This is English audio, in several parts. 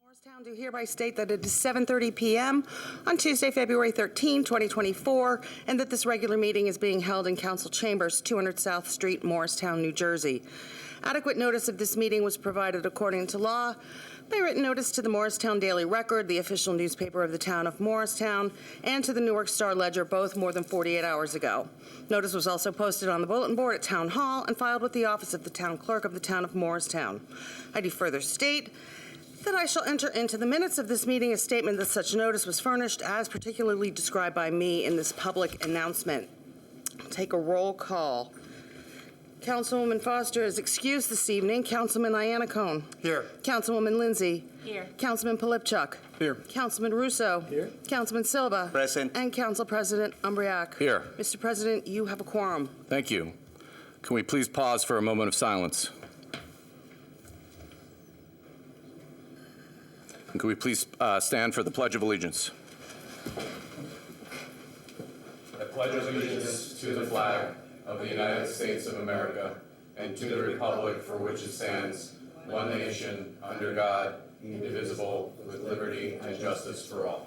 Morristown do hereby state that it is 7:30 p.m. on Tuesday, February 13, 2024, and that this regular meeting is being held in Council Chambers, 200 South Street, Morristown, New Jersey. Adequate notice of this meeting was provided according to law by written notice to the Morristown Daily Record, the official newspaper of the town of Morristown, and to the Newark Star Ledger, both more than 48 hours ago. Notice was also posted on the bulletin board at Town Hall and filed with the office of the town clerk of the town of Morristown. I do further state that I shall enter into the minutes of this meeting a statement that such notice was furnished as particularly described by me in this public announcement. I'll take a roll call. Councilwoman Foster is excused this evening. Councilman Iannacone. Here. Councilwoman Lindsay. Here. Councilman Polipchuk. Here. Councilman Russo. Here. Councilman Silva. Present. And Council President Umbriac. Here. Mr. President, you have a quorum. Thank you. Can we please pause for a moment of silence? And can we please stand for the Pledge of Allegiance? I pledge allegiance to the flag of the United States of America and to the republic for which it stands, one nation, under God, indivisible, with liberty and justice for all.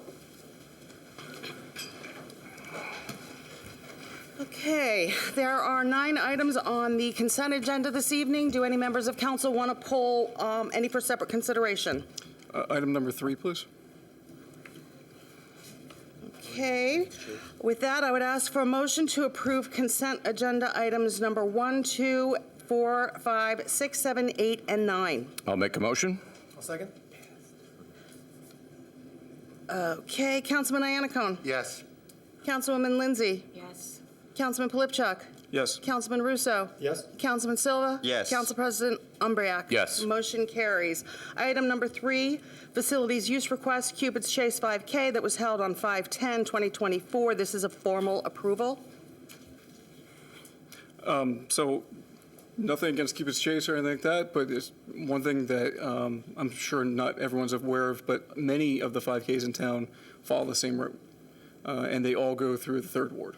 Okay, there are 9 items on the consent agenda this evening. Do any members of council want to pull any for separate consideration? Item number 3, please. Okay, with that, I would ask for a motion to approve consent agenda items number 1, 2, 4, 5, 6, 7, 8, and 9. I'll make a motion. I'll second. Okay, Councilman Iannacone. Yes. Councilwoman Lindsay. Yes. Councilman Polipchuk. Yes. Councilman Russo. Yes. Councilman Silva. Yes. Council President Umbriac. Yes. Motion carries. Item number 3, facilities use request, Cupid's Chase 5K that was held on 5/10/2024. This is a formal approval. So nothing against Cupid's Chase or anything like that, but there's one thing that I'm sure not everyone's aware of, but many of the 5Ks in town follow the same route, and they all go through the 3rd Ward.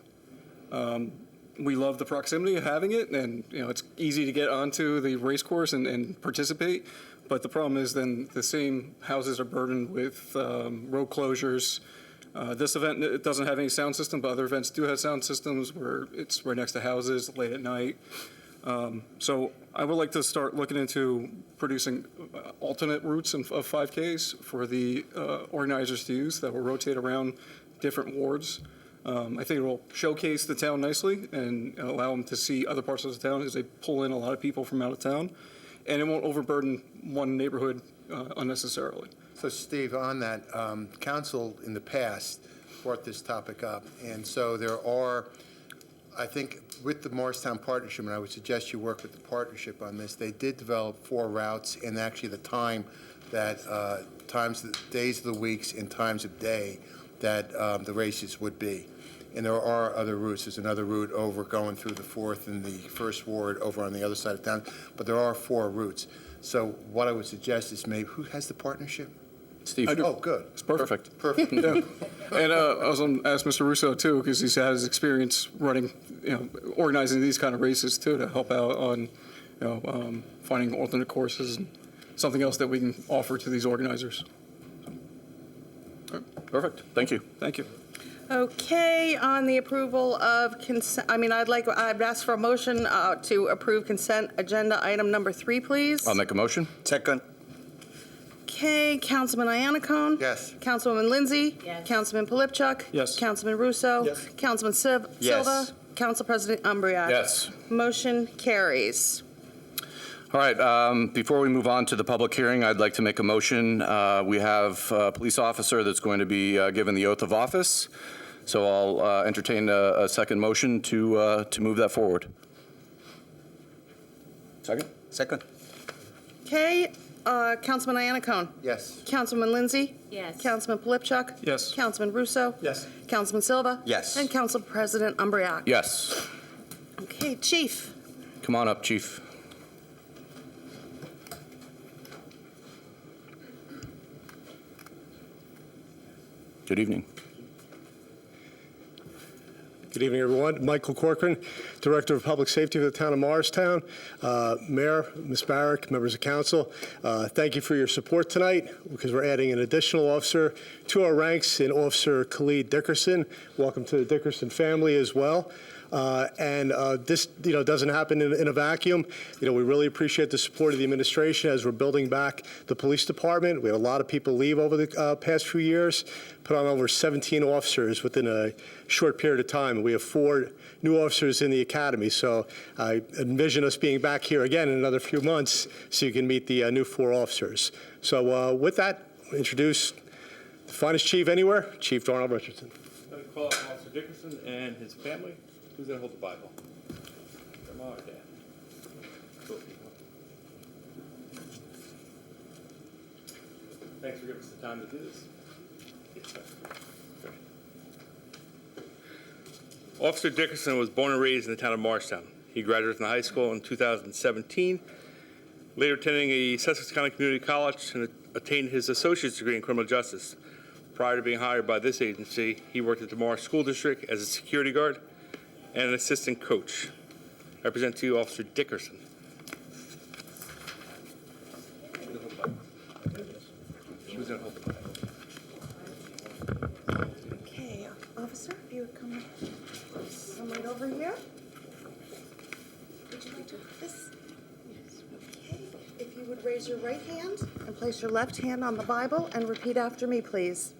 We love the proximity of having it, and it's easy to get onto the race course and participate. But the problem is then the same houses are burdened with road closures. This event, it doesn't have any sound system, but other events do have sound systems where it's right next to houses late at night. So I would like to start looking into producing alternate routes of 5Ks for the organizers to use that will rotate around different wards. I think it will showcase the town nicely and allow them to see other parts of the town as they pull in a lot of people from out of town. And it won't overburden one neighborhood unnecessarily. So, Steve, on that, council in the past brought this topic up. And so there are, I think, with the Morristown Partnership, and I would suggest you work with the partnership on this, they did develop 4 routes and actually the time that, days of the weeks and times of day that the races would be. And there are other routes. There's another route over going through the 4th and the 1st Ward over on the other side of town. But there are 4 routes. So what I would suggest is maybe, who has the partnership? Steve. Oh, good. It's perfect. Perfect. Yeah. And I was going to ask Mr. Russo, too, because he's had his experience running, organizing these kind of races, too, to help out on, finding alternate courses and something else that we can offer to these organizers. Perfect. Thank you. Thank you. Okay, on the approval of consent, I'd ask for a motion to approve consent agenda item number 3, please. I'll make a motion. Second. Okay, Councilman Iannacone. Yes. Councilwoman Lindsay. Yes. Councilman Polipchuk. Yes. Councilman Russo. Yes. Councilman Silva. Yes. Council President Umbriac. Yes. Motion carries. All right, before we move on to the public hearing, I'd like to make a motion. We have a police officer that's going to be given the oath of office. So I'll entertain a second motion to move that forward. Second? Second. Okay, Councilman Iannacone. Yes. Councilman Lindsay. Yes. Councilman Polipchuk. Yes. Councilman Russo. Yes. Councilman Silva. Yes. And Council President Umbriac. Yes. Okay, Chief. Come on up, Chief. Good evening. Good evening, everyone. Michael Corcoran, Director of Public Safety for the town of Morristown. Mayor, Ms. Barrick, members of council, thank you for your support tonight because we're adding an additional officer to our ranks in Officer Khalid Dickerson. Welcome to the Dickerson family as well. This, doesn't happen in a vacuum. We really appreciate the support of the administration as we're building back the police department. We had a lot of people leave over the past few years, put on over 17 officers within a short period of time. We have 4 new officers in the academy, so I envision us being back here again in another few months so you can meet the new 4 officers. So with that, introduce the finest chief anywhere, Chief Darnell Richardson. I'm going to call up Officer Dickerson and his family. Who's going to hold the Bible? Your mom or dad? Cool. Thanks for giving us the time to do this. Yes, sir. Okay. Officer Dickerson was born and raised in the town of Morristown. He graduated from high school in 2017, later attending a Sussex County Community College and attained his associate's degree in criminal justice. Prior to being hired by this agency, he worked at the Morris School District as a security guard and an assistant coach. I present to you Officer Dickerson. Who's going to hold the Bible? Okay, officer, if you would come right over here. Would you like to this? Yes. Okay, if you would raise your right hand and place your left hand on the Bible and repeat after me, please.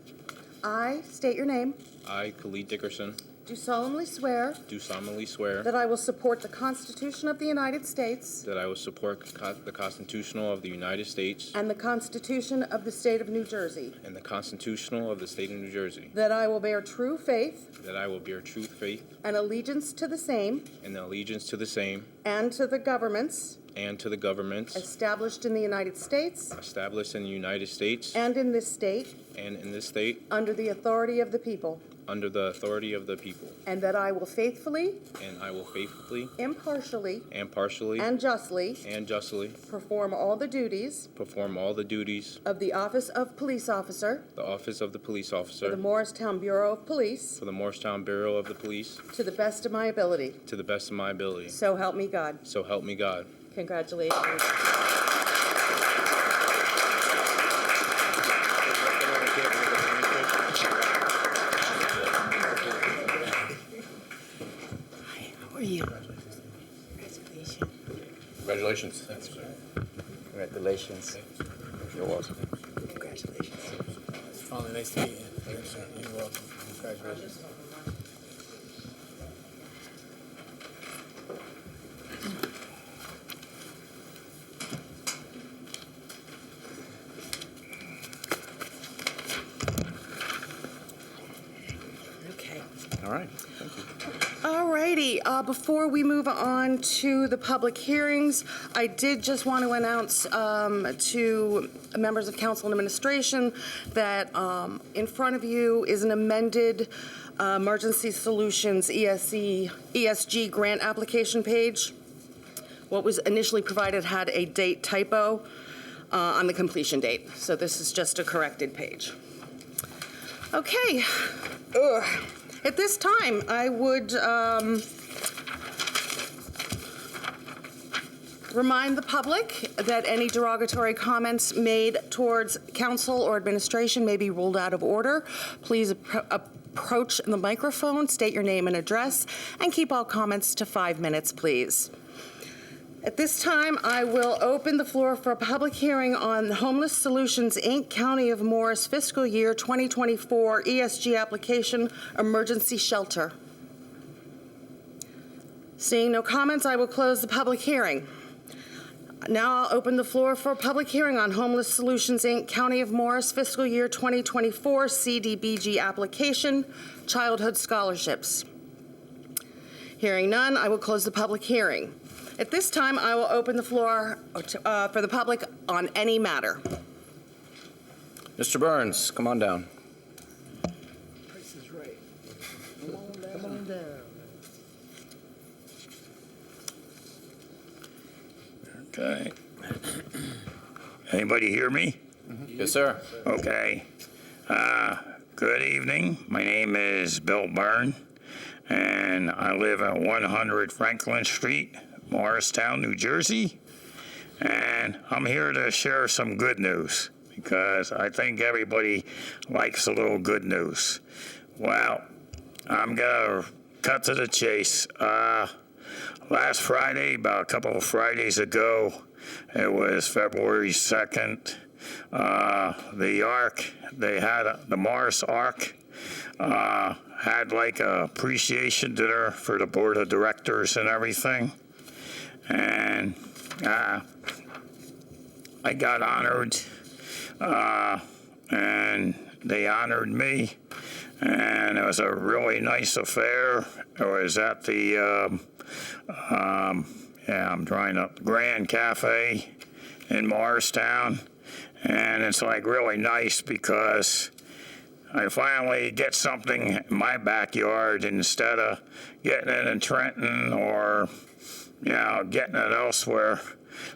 I state your name. I, Khalid Dickerson, Do solemnly swear do solemnly swear that I will support the Constitution of the United States that I will support the Constitutional of the United States and the Constitution of the State of New Jersey, and the Constitutional of the State of New Jersey, that I will bear true faith that I will bear true faith and allegiance to the same and allegiance to the same and to the governments and to the governments established in the United States established in the United States and in this state and in this state under the authority of the people, under the authority of the people, and that I will faithfully, and I will faithfully, impartially, impartially, and justly and justly perform all the duties perform all the duties of the office of police officer the office of the police for the officer Morristown Bureau of Police for the Morristown Bureau of the Police to the best of my ability. to the best of my ability. So help me God. So help me God. Congratulations. How are you? Congratulations. Congratulations. Congratulations. You're welcome. Congratulations. It's finally nice to meet you. Thanks, sir. You're welcome. Congratulations. Okay. All right. Thank you. All righty. Before we move on to the public hearings, I did just want to announce to members of council and administration that in front of you is an amended Emergency Solutions ESG grant application page. What was initially provided had a date typo on the completion date, so this is just a corrected page. Okay. At this time, I would remind the public that any derogatory comments made towards council or administration may be ruled out of order. Please approach the microphone, state your name and address, and keep all comments to 5 minutes, please. At this time, I will open the floor for a public hearing on Homeless Solutions, Inc., County of Morris, fiscal year 2024 ESG application, emergency shelter. Seeing no comments, I will close the public hearing. Now I'll open the floor for a public hearing on Homeless Solutions, Inc., County of Morris, fiscal year 2024 CDBG application, childhood scholarships. Hearing none, I will close the public hearing. At this time, I will open the floor for the public on any matter. Mr. Burns, come on down. Price is right. Come on down. Okay. Anybody hear me? Yes, sir. Okay. Good evening. My name is Bill Byrne. and I live at 100 Franklin Street, Morristown, New Jersey. And I'm here to share some good news because I think everybody likes a little good news. Well, I'm going to cut to the chase. Last Friday, about a couple of Fridays ago, it was February 2nd, the Ark, they had the Morris Ark, had like a appreciation dinner for the board of directors and everything. And I got honored, and they honored me, and it was a really nice affair. It was at the, Grand Cafe in Morristown, and it's like really nice because I finally get something in my backyard instead of getting it in Trenton or, getting it elsewhere.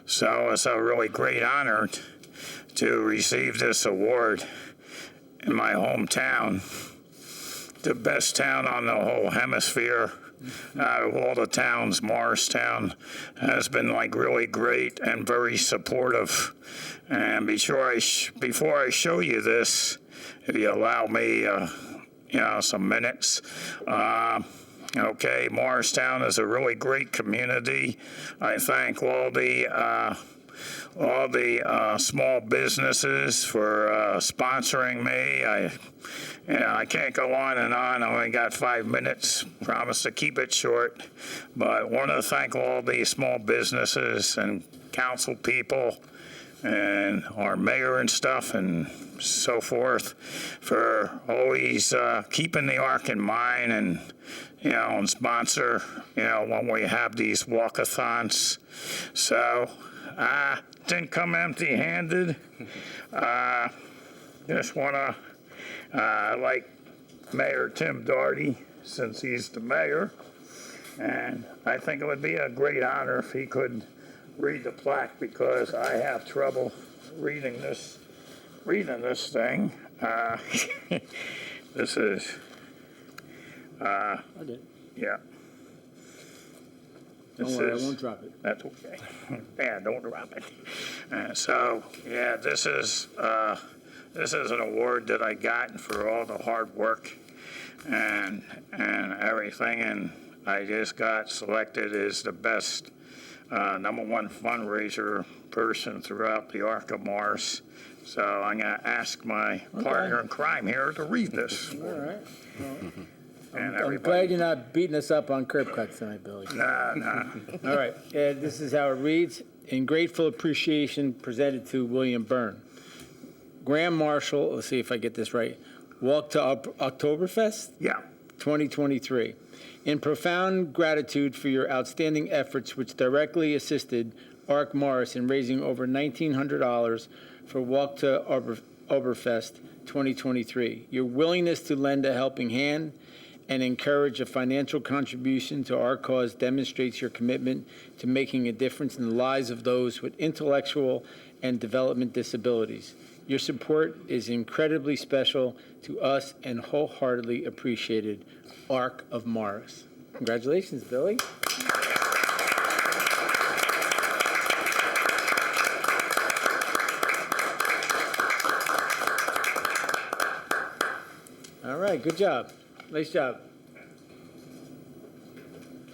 So it's a really great honor to receive this award in my hometown, the best town on the whole hemisphere. Out of all the towns, Morristown has been like really great and very supportive. And before I show you this, if you allow me, some minutes. Okay, Morristown is a really great community. I thank all the small businesses for sponsoring me. I can't go on and on. I only got 5 minutes. Promise to keep it short. But I want to thank all the small businesses and council people and our mayor and stuff and so forth for always keeping the Ark in mind and sponsor, when we have these walkathons. So, didn't come empty-handed. Just want to, like Mayor Tim Doherty, since he's the mayor, and I think it would be a great honor if he could read the plaque because I have trouble reading this thing. This is, yeah. Don't worry, I won't drop it. That's okay. Yeah, don't drop it. This is an award that I got for all the hard work and everything, and I just got selected as the best #1 fundraiser person throughout the Ark of Mars. So I'm going to ask my partner in crime here to read this. All right. And I'm glad you're not beating us up on curb cuts tonight, Billy. Nah. All right, this is how it reads. In grateful appreciation presented to William Byrne. Graham Marshall, let's see if I get this right, Walk to Oktoberfest? Yeah. 2023. In profound gratitude for your outstanding efforts which directly assisted Ark Morris in raising over $1,900 for Walk to Oktoberfest 2023. Your willingness to lend a helping hand and encourage a financial contribution to our cause demonstrates your commitment to making a difference in the lives of those with intellectual and development disabilities. Your support is incredibly special to us and wholeheartedly appreciated. Ark of Morris. Congratulations, Billy. All right, good job. Nice job.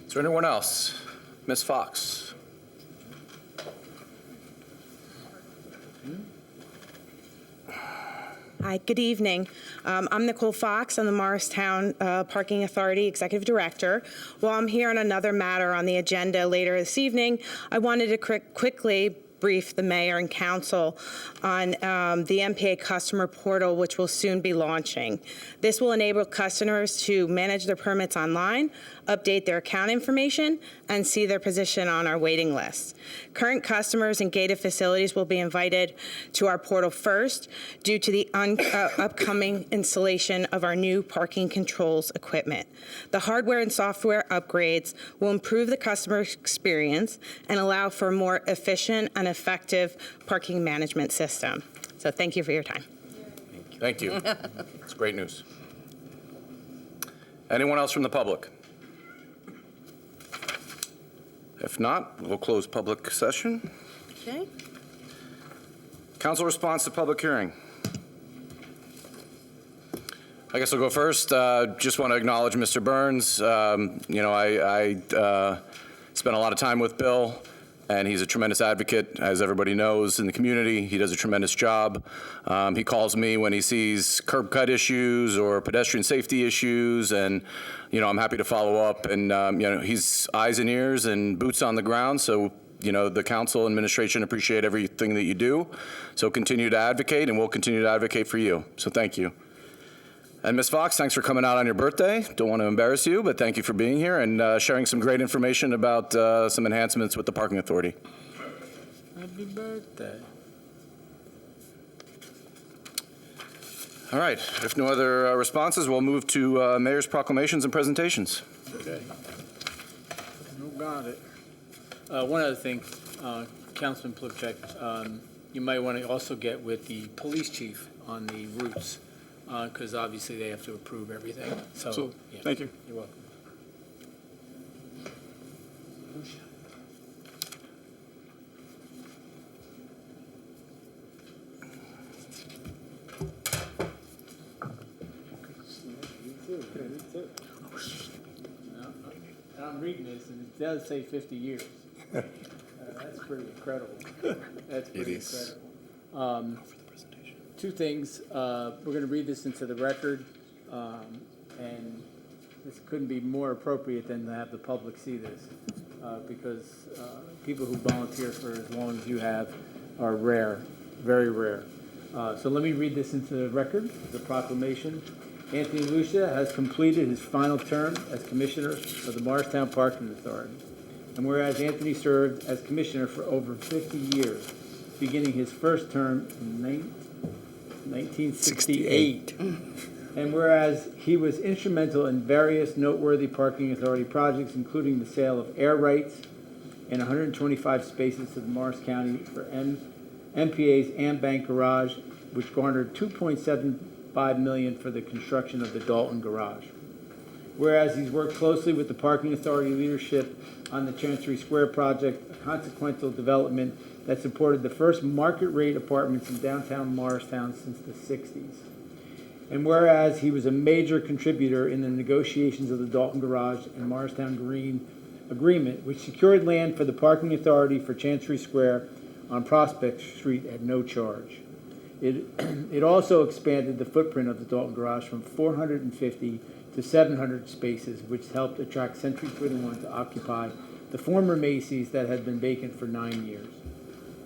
Is there anyone else? Ms. Fox? Hi, good evening. I'm Nicole Fox. I'm the Morristown Parking Authority Executive Director. While I'm here on another matter on the agenda later this evening, I wanted to quickly brief the mayor and council on the MPA customer portal, which will soon be launching. This will enable customers to manage their permits online, update their account information, and see their position on our waiting list. Current customers in gated facilities will be invited to our portal first due to the upcoming installation of our new parking controls equipment. The hardware and software upgrades will improve the customer experience and allow for a more efficient and effective parking management system. So thank you for your time. Thank you. It's great news. Anyone else from the public? If not, we'll close public session. Okay. Council response to public hearing. I guess I'll go first. Just want to acknowledge Mr. Burns. I spent a lot of time with Bill, and he's a tremendous advocate, as everybody knows, in the community. He does a tremendous job. He calls me when he sees curb cut issues or pedestrian safety issues, and, I'm happy to follow up. And, he's eyes and ears and boots on the ground, so the council and administration appreciate everything that you do. So continue to advocate, and we'll continue to advocate for you. So thank you. And Ms. Fox, thanks for coming out on your birthday. Don't want to embarrass you, but thank you for being here and sharing some great information about some enhancements with the Parking Authority. Happy birthday. All right, if no other responses, we'll move to Mayor's proclamations and presentations. Okay. You got it. One other thing, Councilman Plivchuk, you might want to also get with the police chief on the routes, because obviously they have to approve everything. So, yeah. Thank you. You're welcome. I'm reading this, and it does say 50 years. That's pretty incredible. That's pretty incredible. Two things. We're going to read this into the record, and this couldn't be more appropriate than to have the public see this, because people who volunteer for as long as you have are rare, very rare. So let me read this into the record, the proclamation. Anthony Lucia has completed his final term as Commissioner of the Morristown Parking Authority. And whereas Anthony served as Commissioner for over 50 years, beginning his first term in 1968. And whereas he was instrumental in various noteworthy Parking Authority projects, including the sale of air rights and 125 spaces to the Morris County for MPA's Ambank Garage, which garnered $2.75 million for the construction of the Dalton Garage. Whereas he's worked closely with the Parking Authority leadership on the Chancery Square project, a consequential development that supported the first market-rate apartments in downtown Morristown since the 60s. And whereas he was a major contributor in the negotiations of the Dalton Garage and Morristown Green Agreement, which secured land for the Parking Authority for Chancery Square on Prospect Street at no charge. It also expanded the footprint of the Dalton Garage from 450 to 700 spaces, which helped attract Century 21 to occupy the former Macy's that had been vacant for 9 years.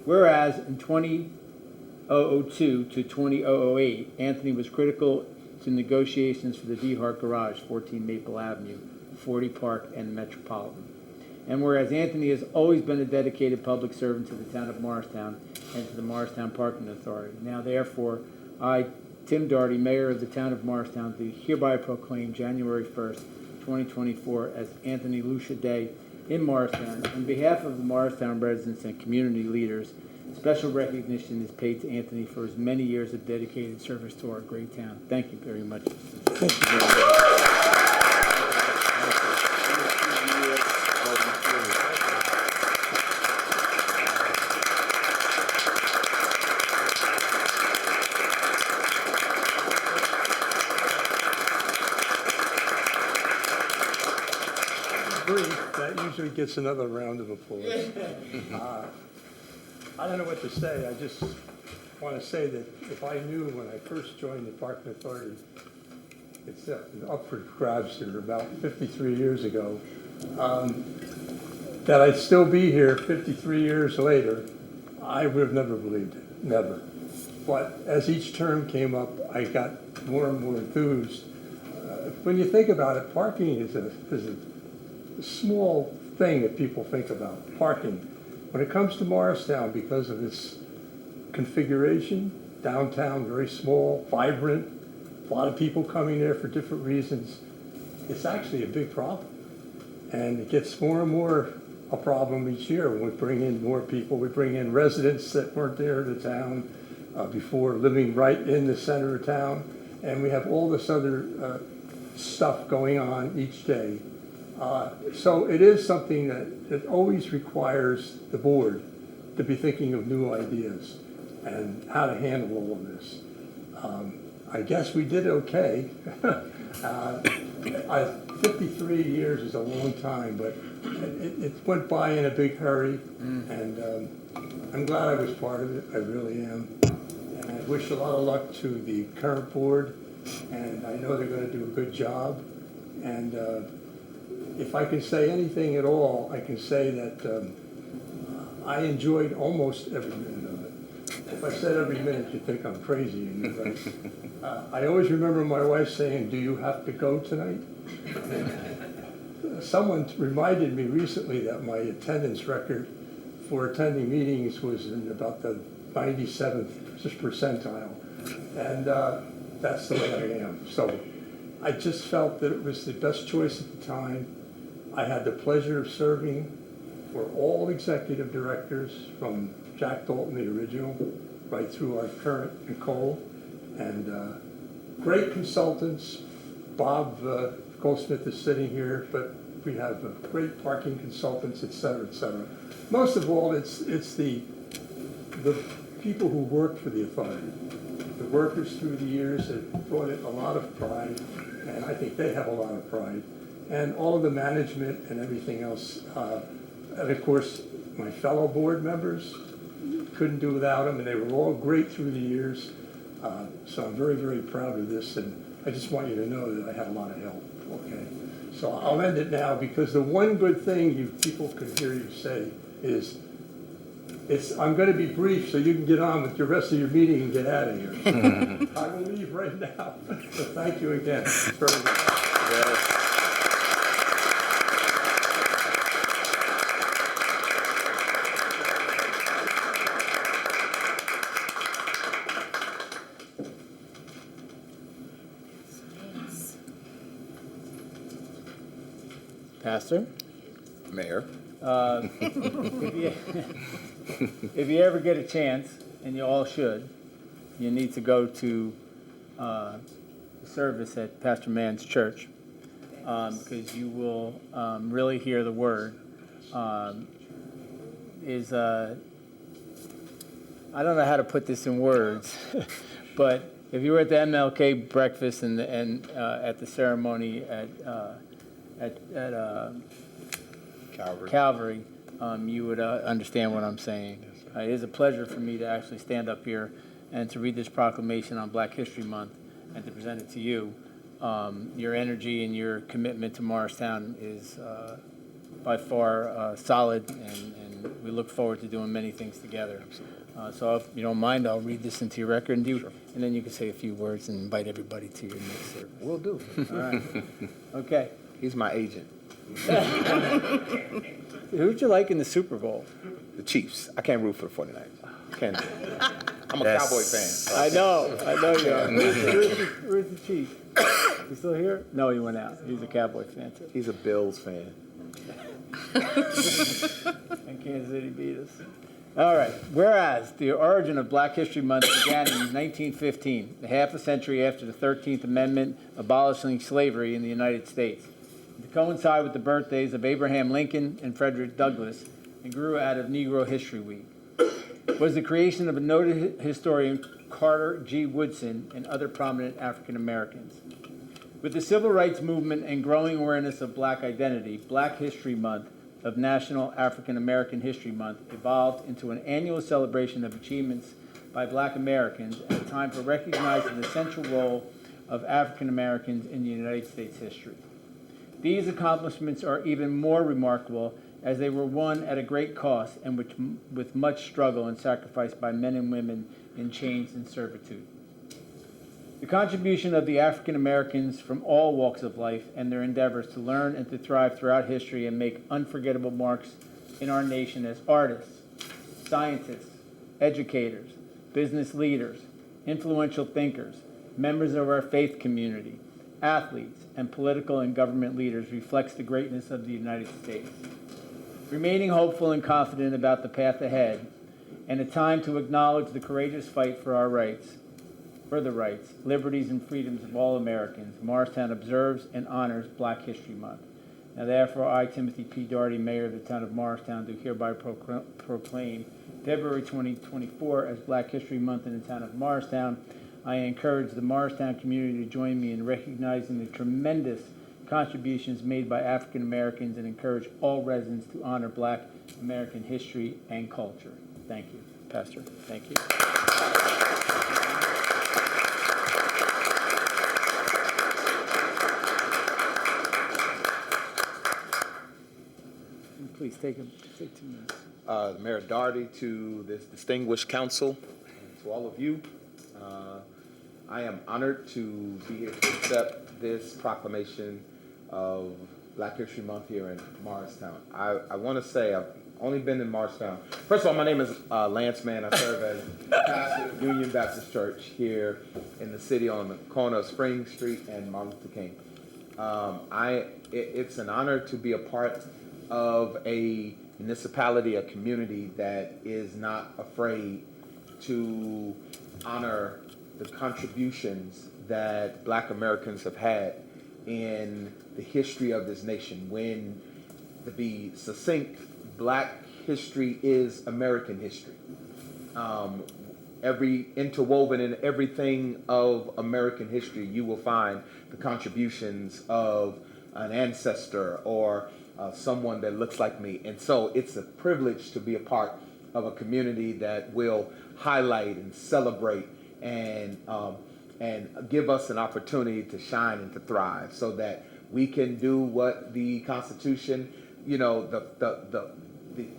Whereas in 2002 to 2008, Anthony was critical to negotiations for the DeHart Garage, 14 Maple Avenue, 40 Park, and Metropolitan. And whereas Anthony has always been a dedicated public servant to the town of Morristown and to the Morristown Parking Authority. Now, therefore, I, Tim Doherty, Mayor of the town of Morristown, do hereby proclaim January 1st, 2024 as Anthony Lucia Day in Morristown. On behalf of the Morristown residents and community leaders, special recognition is paid to Anthony for his many years of dedicated service to our great town. Thank you very much. Thank you very much. That usually gets another round of applause. I don't know what to say. I just want to say that if I knew when I first joined the Parking Authority, it's up for grabs here about 53 years ago, that I'd still be here 53 years later, I would have never believed it, never. But as each term came up, I got more and more enthused. When you think about it, parking is a small thing that people think about, parking. When it comes to Morristown, because of its configuration, downtown, very small, vibrant, a lot of people coming there for different reasons, it's actually a big problem. And it gets more and more a problem each year when we bring in more people. We bring in residents that weren't there in the town before, living right in the center of town. And we have all this other stuff going on each day. So it is something that always requires the board to be thinking of new ideas and how to handle all of this. I guess we did okay. 53 years is a long time, but it went by in a big hurry, and I'm glad I was part of it. I really am. And I wish a lot of luck to the current board, and I know they're going to do a good job. And if I can say anything at all, I can say that I enjoyed almost every minute of it. If I said every minute, you'd think I'm crazy. And you're right. I always remember my wife saying, "Do you have to go tonight?" Someone reminded me recently that my attendance record for attending meetings was in about the 97th percentile. And that's the way I am. So I just felt that it was the best choice at the time. I had the pleasure of serving for all executive directors, from Jack Dalton, the original, right through our current Nicole, and great consultants. Bob Goldsmith is sitting here, but we have great parking consultants, et cetera, et cetera. Most of all, it's the people who work for the authority. The workers through the years have brought it a lot of pride, and I think they have a lot of pride. And all of the management and everything else. And of course, my fellow board members, couldn't do without them, and they were all great through the years. So I'm very, very proud of this, and I just want you to know that I had a lot of help, okay? So I'll end it now, because the one good thing you people can hear you say is, I'm going to be brief so you can get on with the rest of your meeting and get out of here. I will leave right now. So thank you again very much. Pastor? Mayor. If you ever get a chance, and you all should, you need to go to the service at Pastor Mann's church, because you will really hear the word. I don't know how to put this in words, but if you were at the MLK breakfast and at the ceremony at Calvary, you would understand what I'm saying. It is a pleasure for me to actually stand up here and to read this proclamation on Black History Month and to present it to you. Your energy and your commitment to Morristown is by far solid, and we look forward to doing many things together. So if you don't mind, I'll read this into your record, and and then you can say a few words and invite everybody to your next service. Will do. All right. Okay. He's my agent. Who'd you like in the Super Bowl? The Chiefs. I can't root for the 49ers. Can't do it. I'm a Cowboy fan. I know you are. Where's the Chief? You still here? No, he went out. He's a Cowboy fan too. He's a Bills fan. And Kansas City beat us. All right. Whereas the origin of Black History Month began in 1915, half a century after the 13th Amendment abolishing slavery in the United States, to coincide with the birthdays of Abraham Lincoln and Frederick Douglass, and grew out of Negro History Week, was the creation of a noted historian, Carter G. Woodson, and other prominent African Americans. With the civil rights movement and growing awareness of Black identity, Black History Month of National African American History Month evolved into an annual celebration of achievements by Black Americans at a time for recognizing the central role of African Americans in the United States history. These accomplishments are even more remarkable as they were won at a great cost and with much struggle and sacrifice by men and women in chains and servitude. The contribution of the African Americans from all walks of life and their endeavors to learn and to thrive throughout history and make unforgettable marks in our nation as artists, scientists, educators, business leaders, influential thinkers, members of our faith community, athletes, and political and government leaders reflects the greatness of the United States. Remaining hopeful and confident about the path ahead, and a time to acknowledge the courageous fight for our rights, for the rights, liberties, and freedoms of all Americans, Morristown observes and honors Black History Month. Now therefore, I, Timothy P. Doherty, Mayor of the Town of Morristown, do hereby proclaim February 2024 as Black History Month in the Town of Morristown. I encourage the Morristown community to join me in recognizing the tremendous contributions made by African Americans and encourage all residents to honor Black American history and culture. Thank you, Pastor. Thank you. Please take 2 minutes. Mayor Doherty, to this distinguished council, and to all of you, I am honored to be here to accept this proclamation of Black History Month here in Morristown. I want to say I've only been in Morristown. First of all, my name is Lance Mann. I serve as pastor of Union Baptist Church here in the city on the corner of Spring Street and Martin Luther King. It's an honor to be a part of a municipality, a community that is not afraid to honor the contributions that Black Americans have had in the history of this nation. When, to be succinct, Black history is American history. Every interwoven in everything of American history, you will find the contributions of an ancestor or someone that looks like me. And so it's a privilege to be a part of a community that will highlight and celebrate and give us an opportunity to shine and to thrive so that we can do what the Constitution, you know, the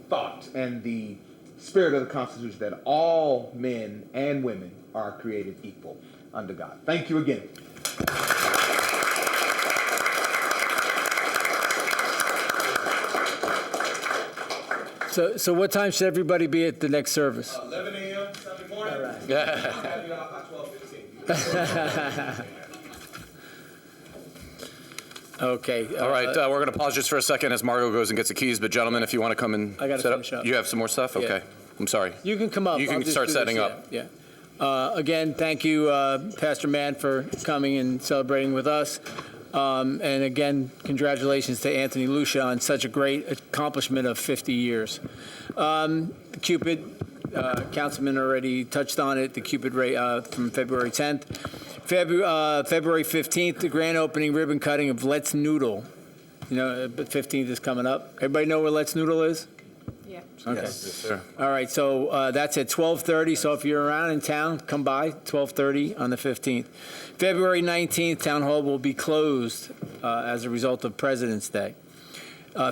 thought and the spirit of the Constitution, that all men and women are created equal under God. Thank you again. So what time should everybody be at the next service? 11 a.m. Sunday morning. All right. Have you off by 12:15. Okay. All right, we're going to pause just for a second as Margo goes and gets the keys, but gentlemen, if you want to come and I gotta set finish up. You have some more stuff? Yeah. Okay. I'm sorry. You can come up. You can I'll just start do this, setting up. Yeah. Again, thank you, Pastor Mann, for coming and celebrating with us. And again, congratulations to Anthony Lucia on such a great accomplishment of 50 years. Cupid, Councilman already touched on it, the Cupid from February 10th. February 15th, the grand opening ribbon cutting of Let's Noodle. You know, but 15th is coming up. Everybody know where Let's Noodle is? Yeah. Okay. Yes, sir. All right, so that's at 12:30. So if you're around in town, come by 12:30 on the 15th. February 19th, Town Hall will be closed as a result of President's Day.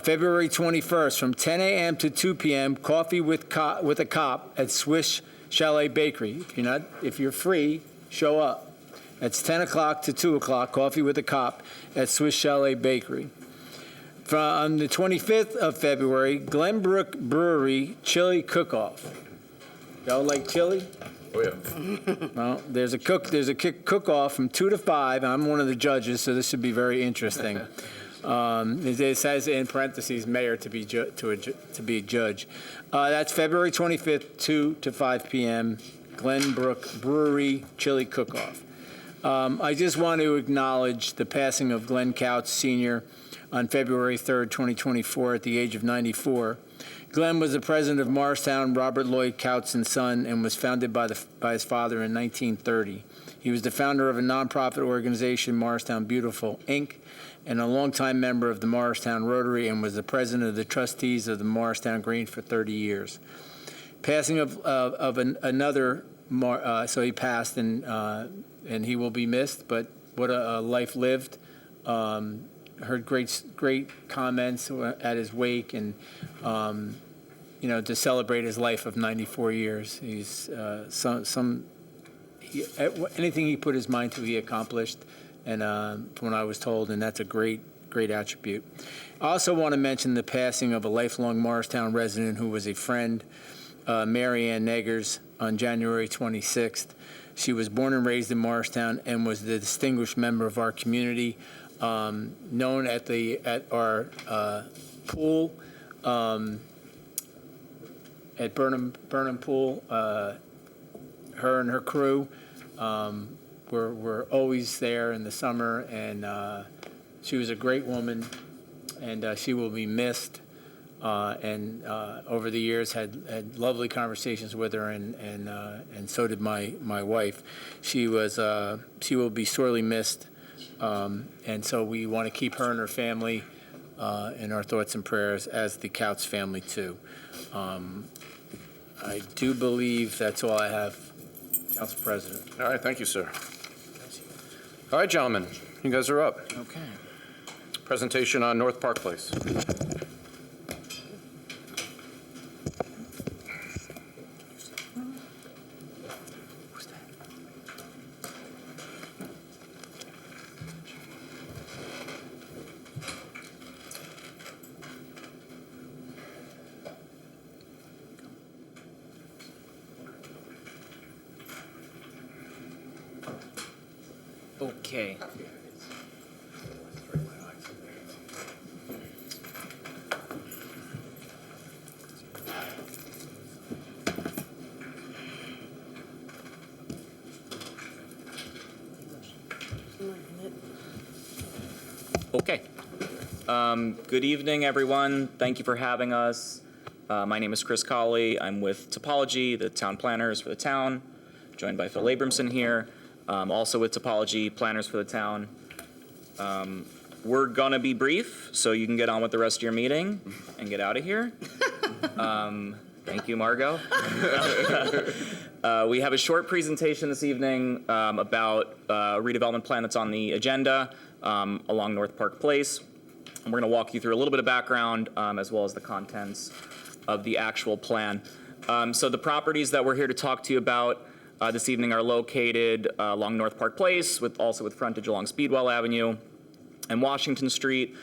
February 21st, from 10 a.m. to 2 p.m., coffee with a cop at Swiss Chalet Bakery. If you're free, show up. That's 10 o'clock to 2 o'clock, coffee with a cop at Swiss Chalet Bakery. From the 25th of February, Glenbrook Brewery Chili Cook-Off. Y'all like chili? Oh, yeah. Well, there's a cook-off from 2 to 5. I'm one of the judges, so this should be very interesting. It says in parentheses, mayor to be a judge. That's February 25th, 2 to 5 p.m., Glenbrook Brewery Chili Cook-Off. I just want to acknowledge the passing of Glenn Couch Sr. on February 3rd, 2024, at the age of 94. Glenn was the president of Morristown, Robert Lloyd Couch and Son, and was founded by his father in 1930. He was the founder of a nonprofit organization, Morristown Beautiful, Inc., and a longtime member of the Morristown Rotary, and was the president of the trustees of the Morristown Green for 30 years. Passing of another, so he passed, and he will be missed, but what a life lived. Heard great comments at his wake, and to celebrate his life of 94 years. He's anything he put his mind to, he accomplished, and when I was told, and that's a great attribute. I also want to mention the passing of a lifelong Morristown resident who was a friend, Mary Ann Neggers, on January 26th. She was born and raised in Morristown and was the distinguished member of our community, known at our pool, at Burnham Pool. Her and her crew were always there in the summer, and she was a great woman. and she will be missed. And over the years, had lovely conversations with her, and so did my wife. She will be sorely missed, and so we want to keep her and her family in our thoughts and prayers, as the Couts family too. I do believe that's all I have, Council President. All right, thank you, sir. All right, gentlemen, you guys are up. Okay. Presentation on North Park Place. Okay. Okay. Good evening, everyone. Thank you for having us. My name is Chris Colley. I'm with Topology, the town planners for the town, joined by Phil Abramson here. Also with Topology, planners for the town. We're going to be brief, so you can get on with the rest of your meeting and get out of here. Thank you, Margot. We have a short presentation this evening about a redevelopment plan that's on the agenda along North Park Place. And we're going to walk you through a little bit of background as well as the contents of the actual plan. So the properties that we're here to talk to you about this evening are located along North Park Place, also with frontage along Speedwell Avenue and Washington Street.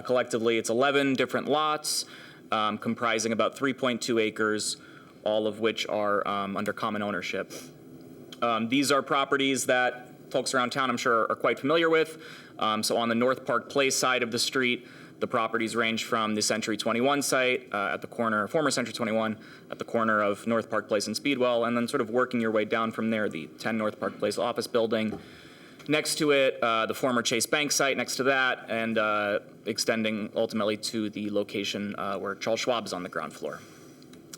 Collectively, it's 11 different lots comprising about 3.2 acres, all of which are under common ownership. These are properties that folks around town, I'm sure, are quite familiar with. So on the North Park Place side of the street, the properties range from the Century 21 site at the corner, former Century 21, at the corner of North Park Place and Speedwell, and then sort of working your way down from there, the 10 North Park Place office building. Next to it, the former Chase Bank site next to that, and extending ultimately to the location where Charles Schwab is on the ground floor.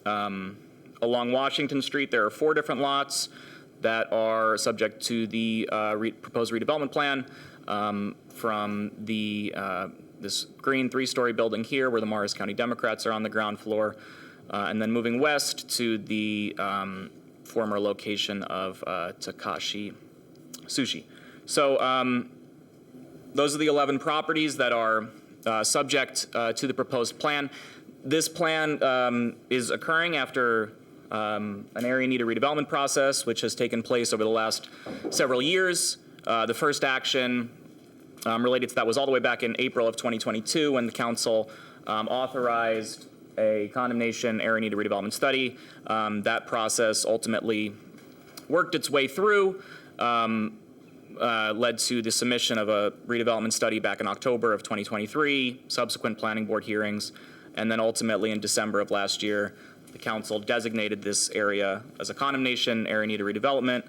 Along Washington Street, there are 4 different lots that are subject to the proposed redevelopment plan from the this green 3-story building here where the Morris County Democrats are on the ground floor, and then moving west to the former location of Takashi Sushi. So those are the 11 properties that are subject to the proposed plan. This plan is occurring after an area need a redevelopment process, which has taken place over the last several years. The first action related to that was all the way back in April of 2022 when the council authorized a condemnation area need a redevelopment study. That process ultimately worked its way through, led to the submission of a redevelopment study back in October of 2023, subsequent planning board hearings, and then ultimately in December of last year, the council designated this area as a condemnation area need a redevelopment,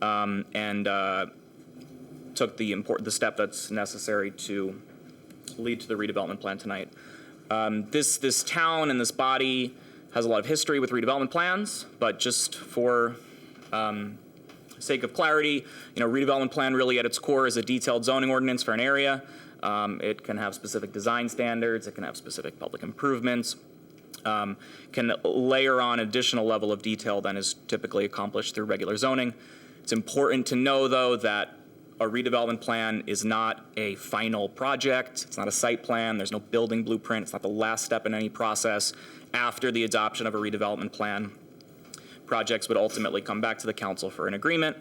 and took the step that's necessary to lead to the redevelopment plan tonight. This town and this body has a lot of history with redevelopment plans, but just for sake of clarity, redevelopment plan really at its core is a detailed zoning ordinance for an area. It can have specific design standards, it can have specific public improvements, can layer on additional level of detail than is typically accomplished through regular zoning. It's important to know, though, that a redevelopment plan is not a final project. It's not a site plan. There's no building blueprint. It's not the last step in any process. After the adoption of a redevelopment plan, projects would ultimately come back to the council for an agreement,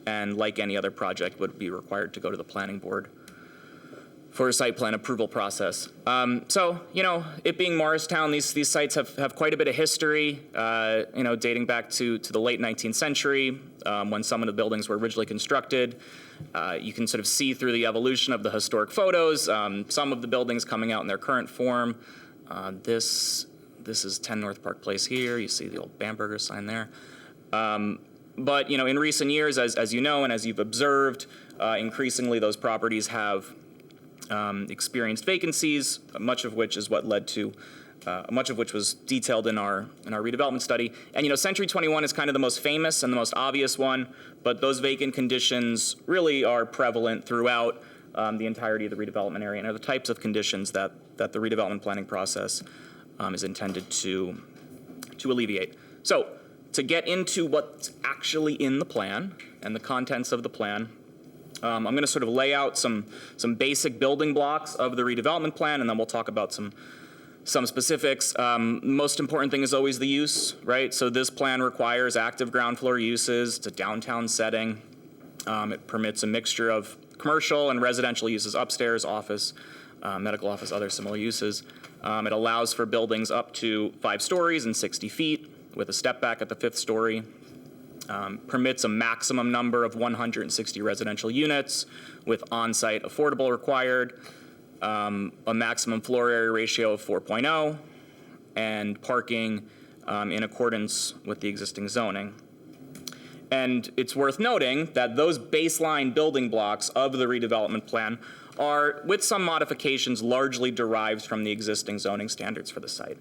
and like any other project, would be required to go to the planning board for a site plan approval process. So, it being Morristown, these sites have quite a bit of history, dating back to the late 19th century, when some of the buildings were originally constructed. You can sort of see through the evolution of the historic photos, some of the buildings coming out in their current form. This is 10 North Park Place here. You see the old Bamberger sign there. But, in recent years, as you know and as you've observed, increasingly those properties have experienced vacancies, much of which is what led to, much of which was detailed in our redevelopment study. And Century 21 is kind of the most famous and the most obvious one, but those vacant conditions really are prevalent throughout the entirety of the redevelopment area, and are the types of conditions that the redevelopment planning process is intended to alleviate. So, to get into what's actually in the plan and the contents of the plan, I'm going to sort of lay out some basic building blocks of the redevelopment plan, and then we'll talk about some specifics. Most important thing is always the use, right? So this plan requires active ground floor uses. It's a downtown setting. It permits a mixture of commercial and residential uses, upstairs, office, medical office, other similar uses. It allows for buildings up to 5 stories and 60 feet with a step back at the 5th story. Permits a maximum number of 160 residential units with on-site affordable required, a maximum floor area ratio of 4.0, and parking in accordance with the existing zoning. And it's worth noting that those baseline building blocks of the redevelopment plan are, with some modifications, largely derived from the existing zoning standards for the site.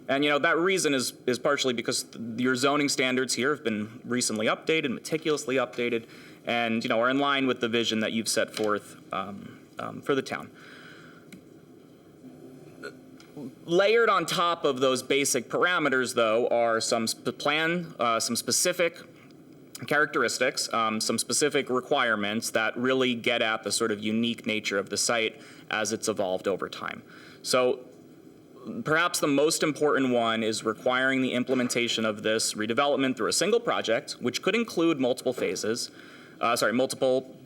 And that reason is partially because your zoning standards here have been recently updated, meticulously updated, and are in line with the vision that you've set forth for the town. Layered on top of those basic parameters, though, are some specific characteristics, some specific requirements that really get at the sort of unique nature of the site as it's evolved over time. So perhaps the most important one is requiring the implementation of this redevelopment through a single project, which could include multiple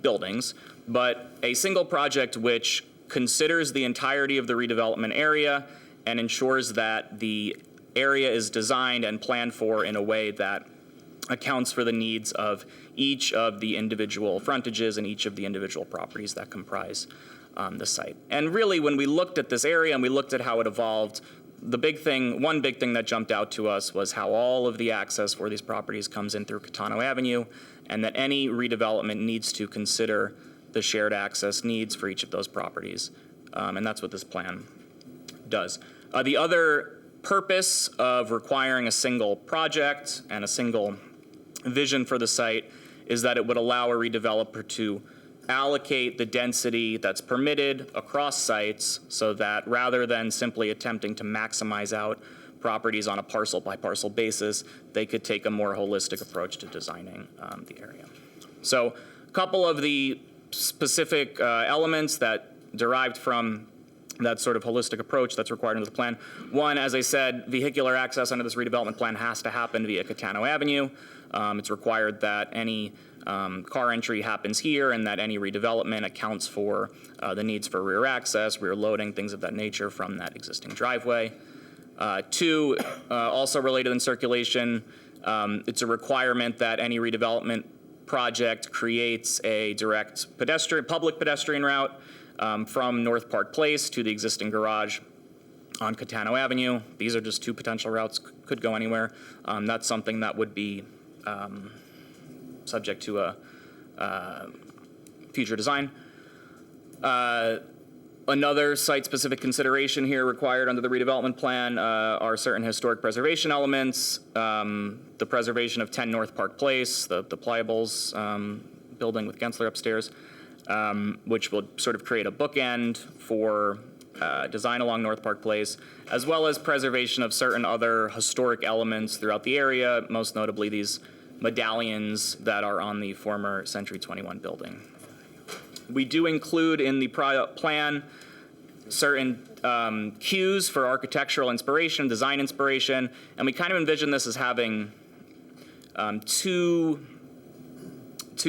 buildings, but a single project which considers the entirety of the redevelopment area and ensures that the area is designed and planned for in a way that accounts for the needs of each of the individual frontages and each of the individual properties that comprise the site. And really, when we looked at this area and we looked at how it evolved, one big thing that jumped out to us was how all of the access for these properties comes in through Catano Avenue, and that any redevelopment needs to consider the shared access needs for each of those properties. And that's what this plan does. The other purpose of requiring a single project and a single vision for the site is that it would allow a redeveloper to allocate the density that's permitted across sites, so that rather than simply attempting to maximize out properties on a parcel by parcel basis, they could take a more holistic approach to designing the area. So a couple of the specific elements that derived from that sort of holistic approach that's required under the plan. One, as I said, vehicular access under this redevelopment plan has to happen via Catano Avenue. It's required that any car entry happens here, and that any redevelopment accounts for the needs for rear access, rear loading, things of that nature from that existing driveway. Two, also related in circulation, it's a requirement that any redevelopment project creates a direct public pedestrian route from North Park Place to the existing garage on Catano Avenue. These are just 2 potential routes, could go anywhere. That's something that would be subject to a future design. Another site-specific consideration here required under the redevelopment plan are certain historic preservation elements, the preservation of 10 North Park Place, the Pliables building with Gensler upstairs, which will sort of create a bookend for design along North Park Place, as well as preservation of certain other historic elements throughout the area, most notably these medallions that are on the former Century 21 building. We do include in the plan certain cues for architectural inspiration, design inspiration, and we kind of envision this as having two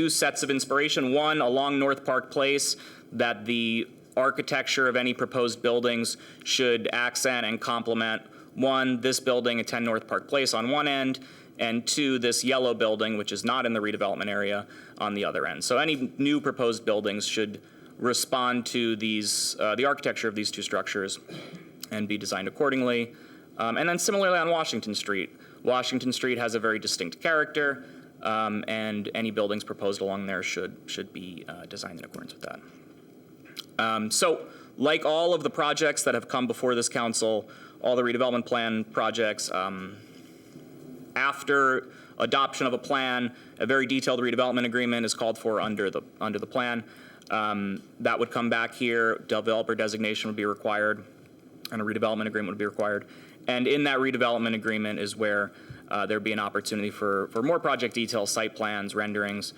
sets of inspiration. One along North Park Place, that the architecture of any proposed buildings should accent and complement, one, this building at 10 North Park Place on one end, and two, this yellow building, which is not in the redevelopment area, on the other end. So any new proposed buildings should respond to these, the architecture of these 2 structures and be designed accordingly. And then similarly on Washington Street. Washington Street has a very distinct character, and any buildings proposed along there should be designed in accordance with that. So like all of the projects that have come before this council, all the redevelopment plan projects, after adoption of a plan, a very detailed redevelopment agreement is called for under the plan. That would come back here, developer designation would be required, and a redevelopment agreement would be required. And in that redevelopment agreement is where there'd be an opportunity for more project details, site plans, renderings,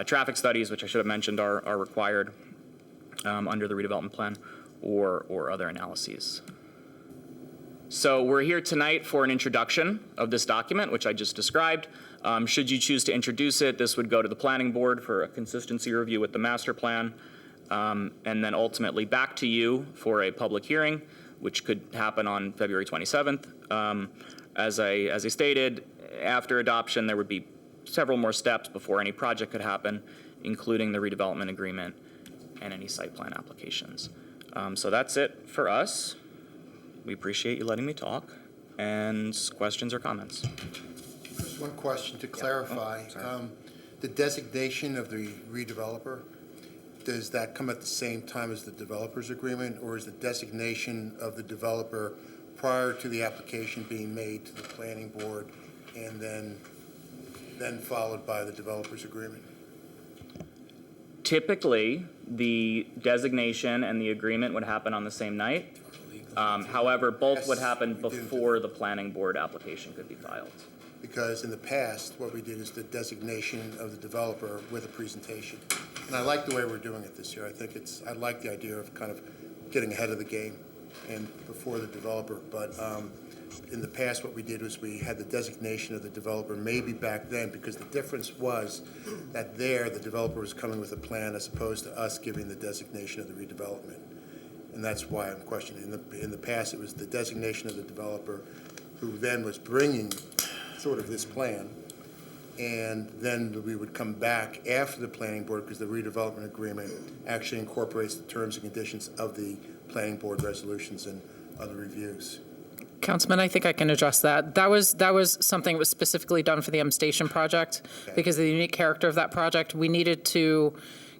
traffic studies, which I should have mentioned are required under the redevelopment plan, or other analyses. So we're here tonight for an introduction of this document, which I just described. Should you choose to introduce it, this would go to the planning board for a consistency review with the master plan, and then ultimately back to you for a public hearing, which could happen on February 27th. As I stated, after adoption, there would be several more steps before any project could happen, including the redevelopment agreement and any site plan applications. So that's it for us. We appreciate you letting me talk. And questions or comments? Just one question to clarify. The designation of the redeveloper, does that come at the same time as the developer's agreement, or is the designation of the developer prior to the application being made to the planning board and then followed by the developer's agreement? Typically, the designation and the agreement would happen on the same night. However, both would happen before the planning board application could be filed. Because in the past, what we did is the designation of the developer with a presentation. And I like the way we're doing it this year. I like the idea of kind of getting ahead of the game and before the developer. But in the past, what we did was we had the designation of the developer maybe back then, because the difference was that there, the developer was coming with a plan as opposed to us giving the designation of the redevelopment. And that's why I'm questioning. In the past, it was the designation of the developer who then was bringing sort of this plan. And then we would come back after the planning board, because the redevelopment agreement actually incorporates the terms and conditions of the planning board resolutions and other reviews. Councilman, I think I can address that. That was something that was specifically done for the M Station project. Okay. Because of the unique character of that project. We needed to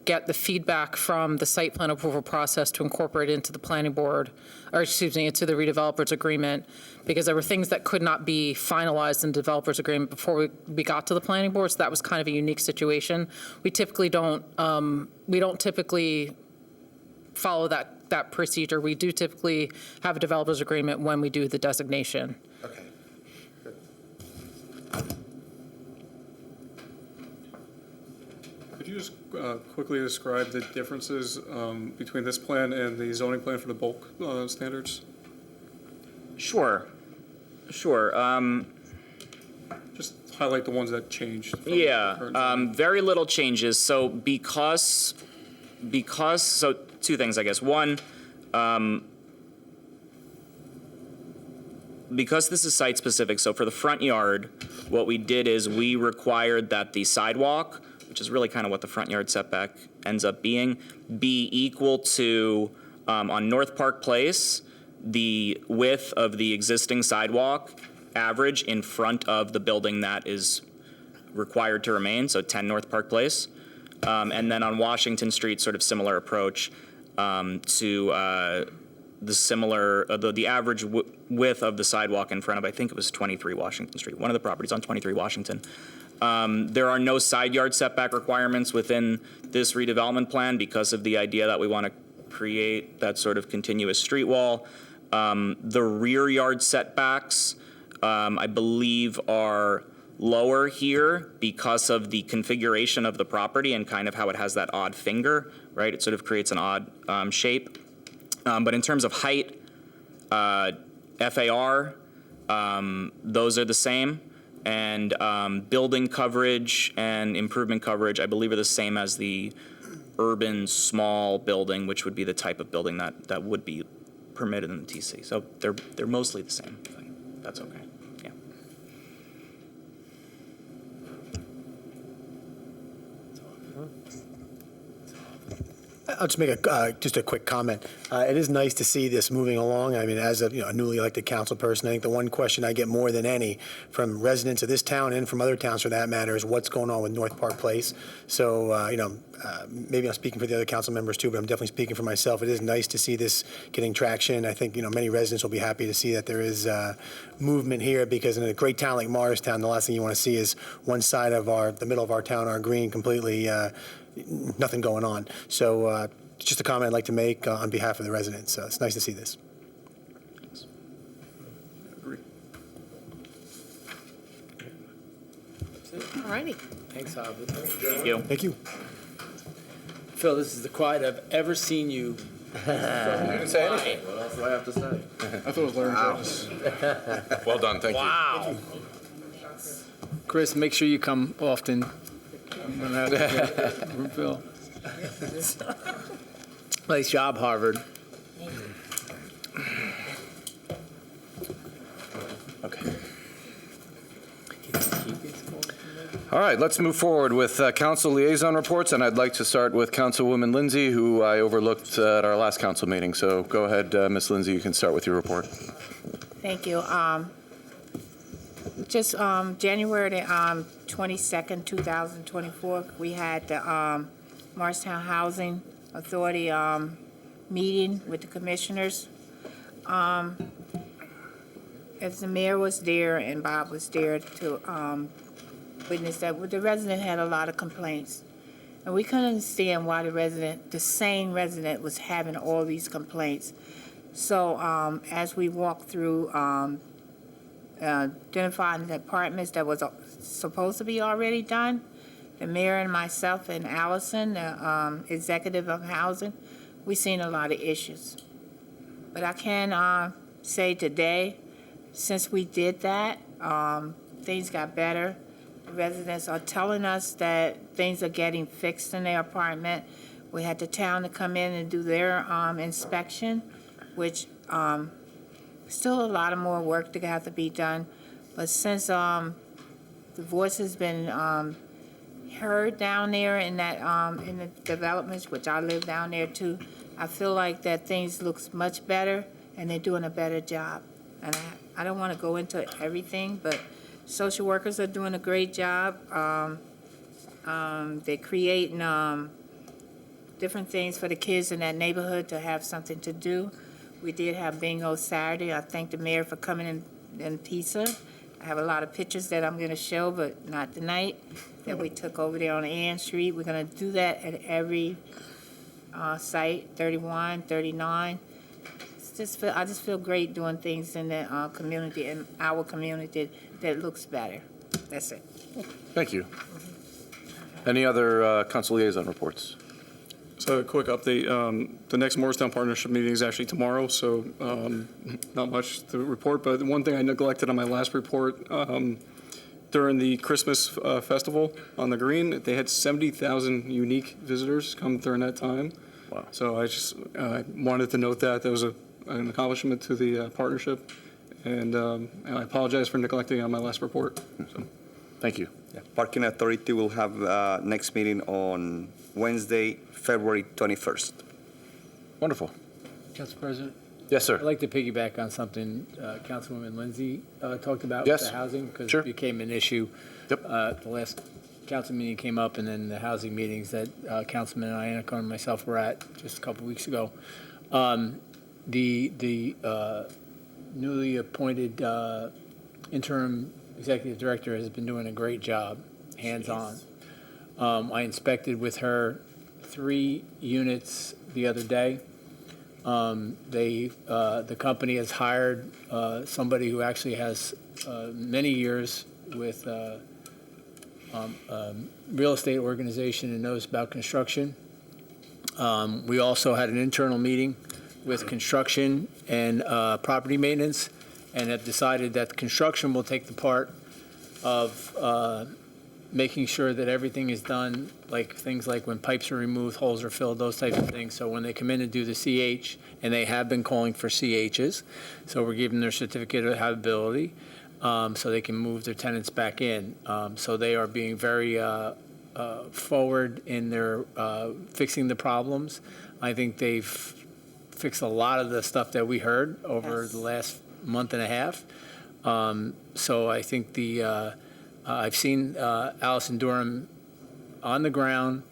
get the feedback from the site plan approval process to incorporate into the planning board, or excuse me, into the redeveloper's agreement, because there were things that could not be finalized in the developer's agreement before we got to the planning board. So that was kind of a unique situation. We typically don't typically follow that procedure. We do typically have a developer's agreement when we do the designation. Okay. Good. Could you just quickly describe the differences between this plan and the zoning plan for the bulk standards? Sure. Just highlight the ones that changed. From Yeah, the current zoning. very little changes. So so two things, I guess. One, because this is site specific, so for the front yard, what we did is we required that the sidewalk, which is really kind of what the front yard setback ends up being, be equal to, on North Park Place, the width of the existing sidewalk average in front of the building that is required to remain, so 10 North Park Place. And then on Washington Street, sort of similar approach to the average width of the sidewalk in front of, I think it was 23 Washington Street, one of the properties on 23 Washington. There are no side yard setback requirements within this redevelopment plan because of the idea that we want to create that sort of continuous street wall. The rear yard setbacks, I believe, are lower here because of the configuration of the property and kind of how it has that odd finger, right? It sort of creates an odd shape. But in terms of height, FAR, those are the same. And building coverage and improvement coverage, I believe, are the same as the urban small building, which would be the type of building that would be permitted in the TC. So they're mostly the same. That's okay. Yeah. I'll just make just a quick comment. It is nice to see this moving along. I mean, as a newly elected council person, I think the one question I get more than any from residents of this town and from other towns for that matter is what's going on with North Park Place. So, maybe I'm speaking for the other council members too, but I'm definitely speaking for myself. It is nice to see this getting traction. I think, many residents will be happy to see that there is movement here because in a great town like Morristown, the last thing you want to see is one side of the middle of our town, our green, completely nothing going on. So just a comment I'd like to make on behalf of the residents. It's nice to see this. All righty. Thanks, Albert. Thank you. Thank you. Phil, this is the quiet I've ever seen you. You didn't say anything. What else do I have to say? I thought it was laryngitis. Well done, thank you. Wow. Chris, make sure you come often. I'm gonna have to Phil. Nice job, Harvard. Okay. All right, let's move forward with council liaison reports, and I'd like to start with Councilwoman Lindsay, who I overlooked at our last council meeting. So go ahead, Ms. Lindsay, you can start with your report. Thank you. Just January the 22nd, 2024, we had the Morristown Housing Authority meeting with the commissioners. As the mayor was there and Bob was there to witness that, the resident had a lot of complaints. And we couldn't understand why the same resident was having all these complaints. So as we walked through identifying the apartments that was supposed to be already done, the mayor and myself and Allison, the executive of housing, we seen a lot of issues. But I can say today, since we did that, things got better. The residents are telling us that things are getting fixed in their apartment. We had the town to come in and do their inspection, which still a lot of more work to have to be done. But since the voice has been heard down there in that in the developments, which I live down there too, I feel like that things looks much better and they're doing a better job. And I don't want to go into everything, but social workers are doing a great job. They're creating different things for the kids in that neighborhood to have something to do. We did have bingo Saturday. I thank the mayor for coming in pizza. I have a lot of pictures that I'm going to show, but not tonight, that we took over there on Ann Street. We're going to do that at every site, 31, 39. I just feel great doing things in the community, in our community, that looks better. That's it. Thank you. Any other council liaison reports? So a quick update, the next Morristown Partnership meeting is actually tomorrow, so not much to report, but one thing I neglected on my last report, during the Christmas festival on the Green, they had 70,000 unique visitors come during that time. Wow. So I just wanted to note that. That was an accomplishment to the partnership, and I apologize for neglecting it on my last report. So. Thank you. Yeah. Parking Authority will have next meeting on Wednesday, February 21st. Wonderful. Council President? Yes, sir. I'd like to piggyback on something Councilwoman Lindsay talked about Yes. with the housing, because Sure. it became an issue. Yep. The last council meeting came up, and then the housing meetings that Councilman Iannaco and myself were at just a couple weeks ago. The newly appointed interim executive director has been doing a great job, hands-on. I inspected with her 3 units the other day. The company has hired somebody who actually has many years with real estate organization and knows about construction. We also had an internal meeting with construction and property maintenance, and have decided that construction will take the part of making sure that everything is done, like things like when pipes are removed, holes are filled, those types of things. So when they come in and do the CH, and they have been calling for CHs, so we're giving their certificate of habitability, so they can move their tenants back in. So they are being very forward in their fixing the problems. I think they've fixed a lot of the stuff that we heard over the last month and a half. So I think I've seen Allison Durham on the ground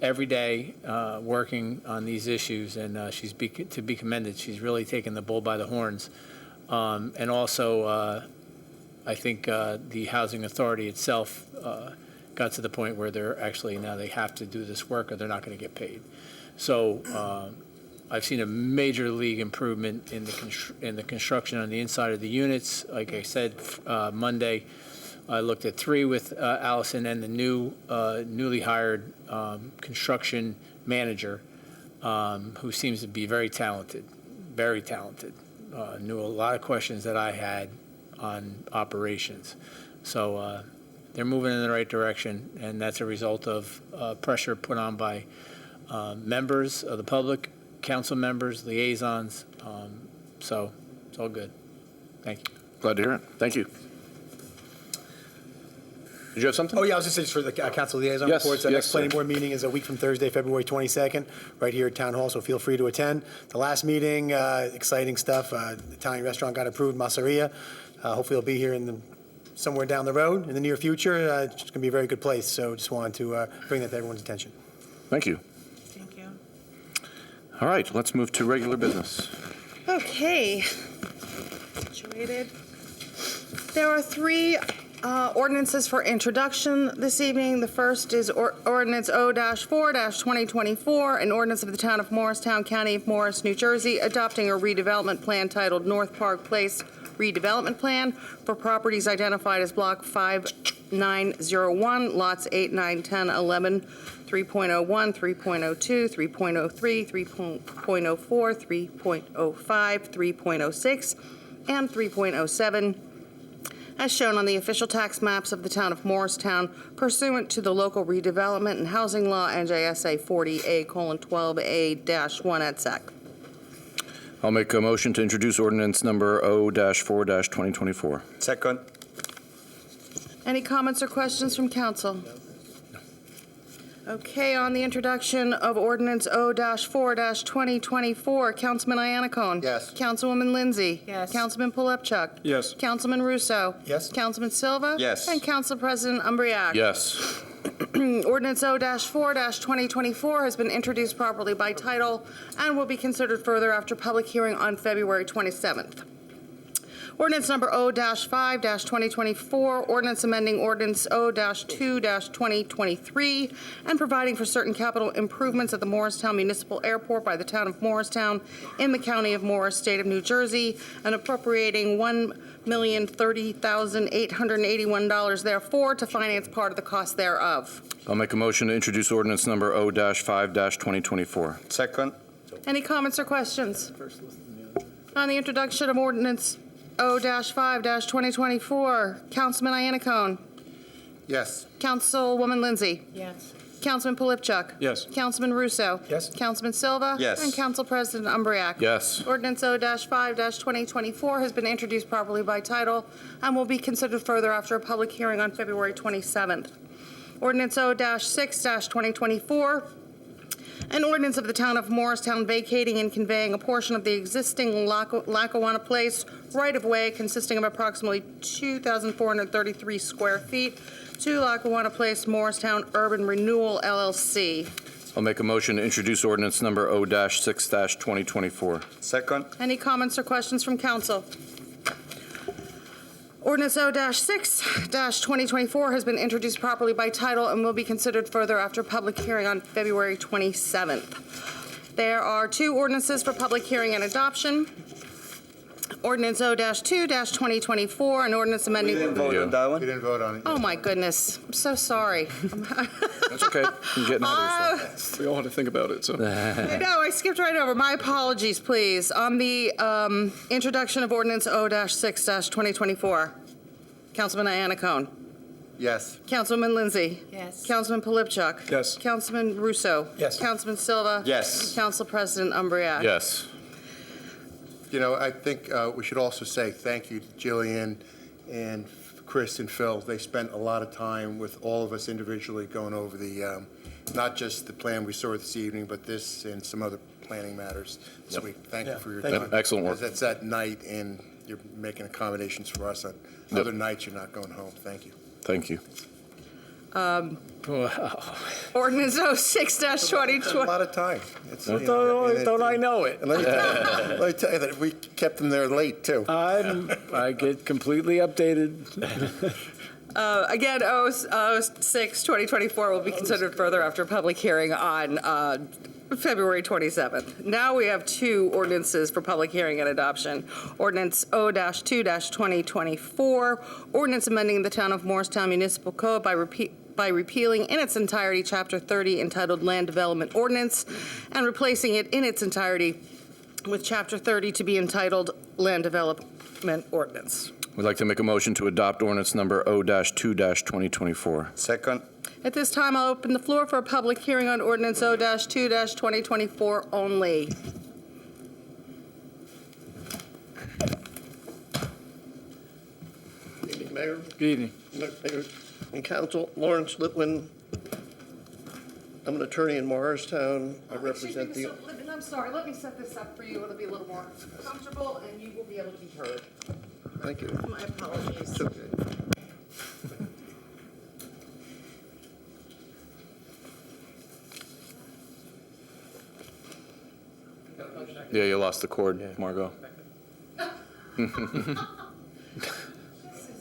every day working on these issues, and she's to be commended. She's really taken the bull by the horns. And also, I think the Housing Authority itself got to the point where they have to do this work or they're not going to get paid. So I've seen a major league improvement in the construction on the inside of the units. Like I said, Monday, I looked at 3 with Allison and the newly hired construction manager, who seems to be very talented, knew a lot of questions that I had on operations. So they're moving in the right direction, and that's a result of pressure put on by members of the public, council members, liaisons. So it's all good. Thank you. Glad to hear it. Thank you. Did you have something? Oh, yeah, I was just saying for the council liaison Yes, reports. The yes, next planning sir. board meeting is a week from Thursday, February 22nd, right here at Town Hall, so feel free to attend. The last meeting, exciting stuff. The Italian restaurant got approved, Masseria. Hopefully it'll be here somewhere down the road in the near future. It's going to be a very good place, so just wanted to bring that to everyone's attention. Thank you. Thank you. All right, let's move to regular business. Okay. Situated. There are 3 ordinances for introduction this evening. The first is Ordinance O-4-2024, an ordinance of the Town of Morristown, County of Morris, New Jersey, adopting a redevelopment plan titled North Park Place Redevelopment Plan for properties identified as Block 5901, lots 8, 9, 10, 11, 3.01, 3.02, 3.03, 3.04, 3.05, 3.06, and 3.07, as shown on the official tax maps of the Town of Morristown pursuant to the local redevelopment and housing law, NJSA 40A:12A-1 et sec. I'll make a motion to introduce ordinance number O-4-2024. Second. Any comments or questions from council? Okay, on the introduction of ordinance O-4-2024, Councilman Iannacone. Yes. Councilwoman Lindsay. Yes. Councilman Polepchuk. Yes. Councilman Russo. Yes. Councilman Silva. Yes. And Council President Umbriac. Yes. Ordinance O-4-2024 has been introduced properly by title and will be considered further after public hearing on February 27th. Ordinance number O-5-2024, ordinance amending ordinance O-2-2023 and providing for certain capital improvements at the Morristown Municipal Airport by the Town of Morristown in the County of Morris, State of New Jersey, and appropriating $1,030,881 therefore to finance part of the cost thereof. I'll make a motion to introduce ordinance number O-5-2024. Second. Any comments or questions? On the introduction of ordinance O-5-2024, Councilman Iannacone. Yes. Councilwoman Lindsay. Yes. Councilman Polepchuk. Yes. Councilman Russo. Yes. Councilman Silva. Yes. And Council President Umbriac. Yes. Ordinance O-5-2024 has been introduced properly by title and will be considered further after a public hearing on February 27th. Ordinance O-6-2024, an ordinance of the Town of Morristown vacating and conveying a portion of the existing Lackawanna Place right-of-way consisting of approximately 2,433 square feet to Lackawanna Place, Morristown Urban Renewal LLC. I'll make a motion to introduce ordinance number O-6-2024. Second. Any comments or questions from council? Ordinance O-6-2024 has been introduced properly by title and will be considered further after public hearing on February 27th. There are 2 ordinances for public hearing and adoption. Ordinance O-2-2024, an ordinance amending... We didn't vote on that We one. didn't vote on it. Oh, my goodness. I'm so sorry. That's okay. You're getting ahead of yourself. We all had to think about it, so. I know, I skipped right over. My apologies, please. On the introduction of ordinance O-6-2024, Councilman Iannacone. Yes. Councilwoman Lindsay. Yes. Councilman Polepchuk. Yes. Councilman Russo. Yes. Councilman Silva. Yes. Council President Umbriac. Yes. You know, I think we should also say thank you to Jillian and Chris and Phil. They spent a lot of time with all of us individually going over not just the plan we saw this evening, but this and some other planning matters this week. Thank you for your time. Excellent work. Because that's at night, and you're making accommodations for us on other nights you're not going home. Thank you. Thank you. Ordinance 06-2020. A lot of time. Don't I know it? Let me tell you that we kept them there late, too. I get completely updated. Again, 06-2024 will be considered further after a public hearing on February 27th. Now we have two ordinances for public hearing and adoption. Ordinance O-2-2024, ordinance amending the Town of Morristown Municipal Code by repealing in its entirety Chapter 30 entitled Land Development Ordinance and replacing it in its entirety with Chapter 30 to be entitled Land Development Ordinance. We'd like to make a motion to adopt ordinance number O-2-2024. Second. At this time, I'll open the floor for a public hearing on ordinance O-2-2024 only. Good evening, Mayor. Good evening. Mayor and Council. Lawrence Litwin. I'm an attorney in Morristown. I represent the... I'm sorry, let me set this up for you. It'll be a little more comfortable, and you will be able to be heard. Thank you. My apologies. It's okay. Yeah, you lost the cord, Margot. We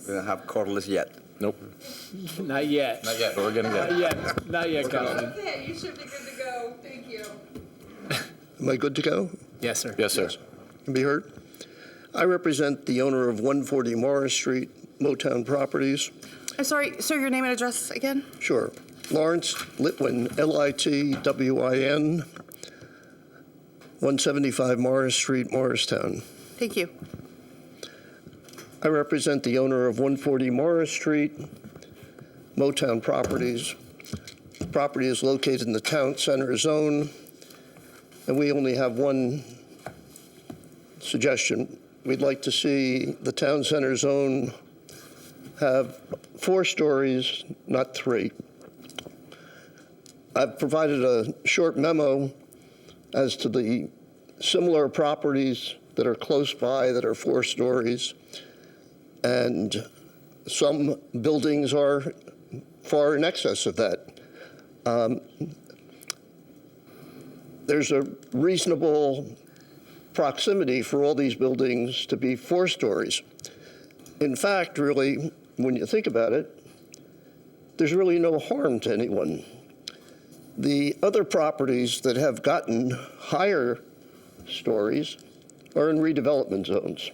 don't have cordless yet. Nope. Not yet. Not yet, but we're getting there. Not yet. Not yet, Councilman. Okay, you should be good to go. Thank you. Am I good to go? Yes, sir. Yes, sir. Can be heard? I represent the owner of 140 Morris Street, Motown Properties. I'm sorry, sir, your name and address again? Sure. Lawrence Litwin, Litwin, 175 Morris Street, Morristown. Thank you. I represent the owner of 140 Morris Street, Motown Properties. The property is located in the town center zone, and we only have one suggestion. We'd like to see the town center zone have 4 stories, not 3. I've provided a short memo as to the similar properties that are close by that are 4 stories. And some buildings are far in excess of that. There's a reasonable proximity for all these buildings to be 4 stories. In fact, really, when you think about it, there's really no harm to anyone. The other properties that have gotten higher stories are in redevelopment zones.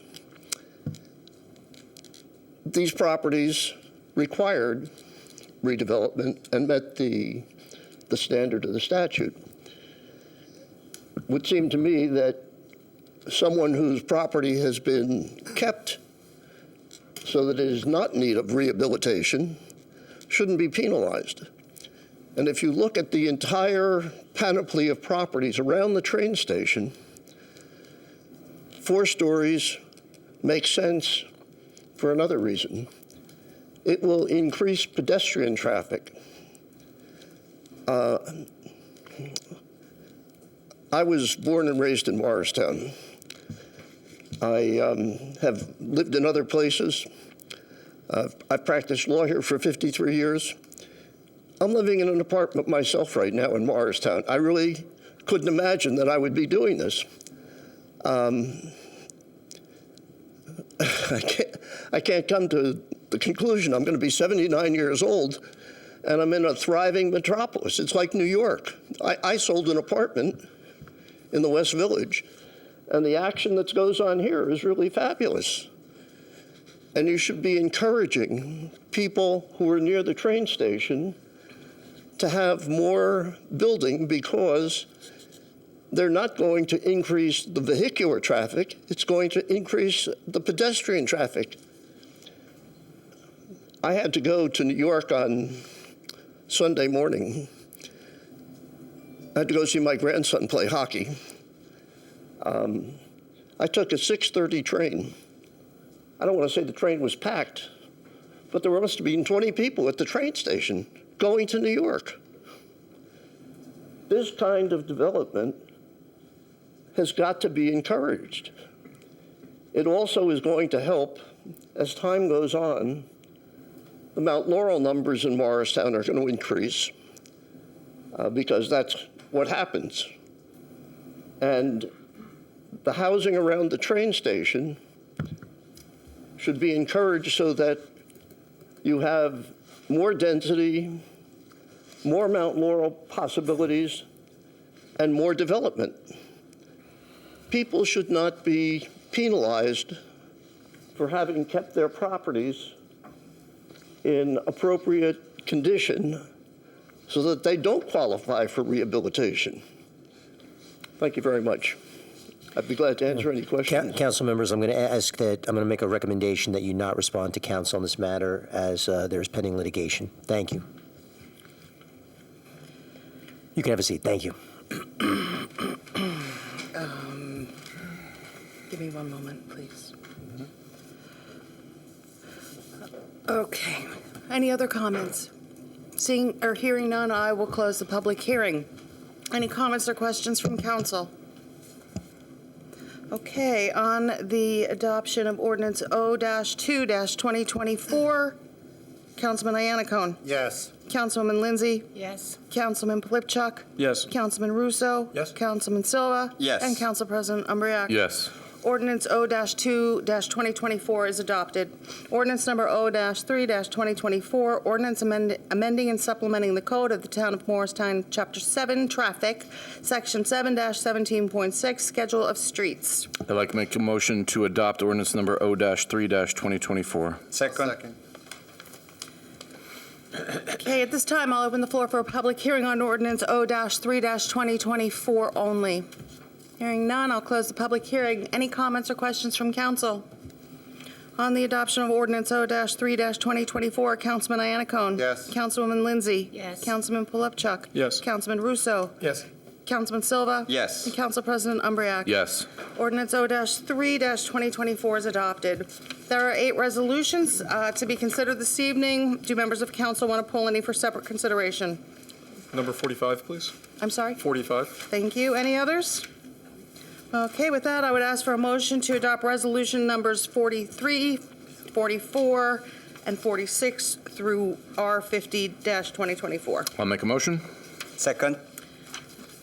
These properties required redevelopment and met the standard of the statute. It would seem to me that someone whose property has been kept so that it is not in need of rehabilitation shouldn't be penalized. And if you look at the entire panoply of properties around the train station, 4 stories make sense for another reason. It will increase pedestrian traffic. I was born and raised in Morristown. I have lived in other places. I've practiced law here for 53 years. I'm living in an apartment myself right now in Morristown. I really couldn't imagine that I would be doing this. I can't come to the conclusion. I'm going to be 79 years old, and I'm in a thriving metropolis. It's like New York. I sold an apartment in the West Village, and the action that goes on here is really fabulous. And you should be encouraging people who are near the train station to have more building, because they're not going to increase the vehicular traffic. It's going to increase the pedestrian traffic. I had to go to New York on Sunday morning. I had to go see my grandson play hockey. I took a 6:30 train. I don't want to say the train was packed, but there must have been 20 people at the train station going to New York. This kind of development has got to be encouraged. It also is going to help, as time goes on, the Mount Laurel numbers in Morristown are going to increase because that's what happens. And the housing around the train station should be encouraged so that you have more density, more Mount Laurel possibilities, and more development. People should not be penalized for having kept their properties in appropriate condition so that they don't qualify for rehabilitation. Thank you very much. I'd be glad to answer any questions. Council members, I'm going to make a recommendation that you not respond to council on this matter as there is pending litigation. Thank you. You can have a seat. Thank you. Give me one moment, please. Okay. Any other comments? Seeing or hearing none, I will close the public hearing. Any comments or questions from council? Okay, on the adoption of ordinance O-2-2024, Councilman Iannicone. Yes. Councilwoman Lindsay. Yes. Councilman Polipchuk. Yes. Councilman Russo. Yes. Councilman Silva. Yes. And Council President Umbreak. Yes. Ordinance O-2-2024 is adopted. Ordinance number O-3-2024, ordinance amending and supplementing the code of the town of Morristown, Chapter 7, Traffic, Section 7-17.6, Schedule of Streets. I'd like to make a motion to adopt ordinance number O-3-2024. Second. Okay, at this time, I'll open the floor for a public hearing on ordinance O-3-2024 only. Hearing none, I'll close the public hearing. Any comments or questions from council? On the adoption of ordinance O-3-2024, Councilman Iannicone. Yes. Councilwoman Lindsay. Yes. Councilman Polipchuk. Yes. Councilman Russo. Yes. Councilman Silva. Yes. And Council President Umbreak. Yes. Ordinance O-3-2024 is adopted. There are 8 resolutions to be considered this evening. Do members of council want to pull any for separate consideration? Number 45, please. I'm sorry? 45. Thank you. Any others? Okay, with that, I would ask for a motion to adopt resolution numbers 43, 44, and 46 through R50-2024. I'll make a motion. Second.